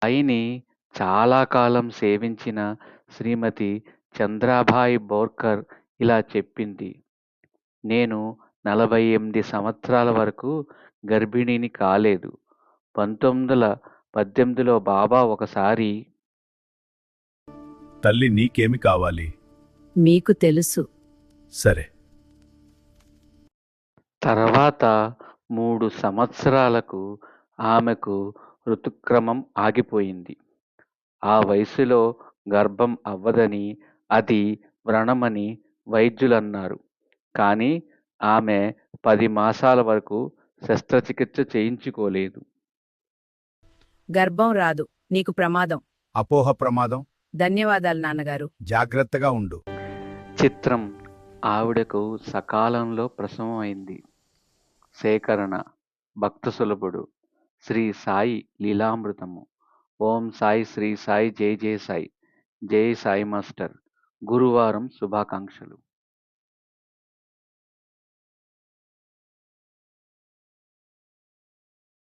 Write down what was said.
సాయిని చాలా కాలం సేవించిన శ్రీమతి చంద్రాబాయి బోర్కర్ ఇలా చెప్పింది. నేను 48 సంవత్సరాల వరకు గర్భిణిని కాలేదు. 1918లో బాబా ఒకసారి తల్లి నీకేమి కావాలి? మీకు తెలుసు. సరే. తర్వాత 3 సంవత్సరాలకు ఆమెకు ఋతుక్రమం ఆగిపోయింది. ఆ వయసులో గర్భం అవ్వదని, అది వ్రణమని వైద్యులన్నారు. కానీ ఆమె 10 మాసాల వరకు శస్త్రచికిత్స చేయించుకోలేదు. గర్భం రాదు, నీకు ప్రమాదం. అపోహ ప్రమాదం. ధన్యవాదాలు నాన్నగారు. జాగ్రత్తగా ఉండు. చిత్రం, ఆవిడకు సకాలంలో ప్రసవం అయింది. సేకరణ భక్త సులభుడు. శ్రీ సాయి లీలామృతము. ఓం సాయి శ్రీ సాయి జై జై సాయి. జై సాయి మాస్టర్. గురువారం శుభాకాంక్షలు.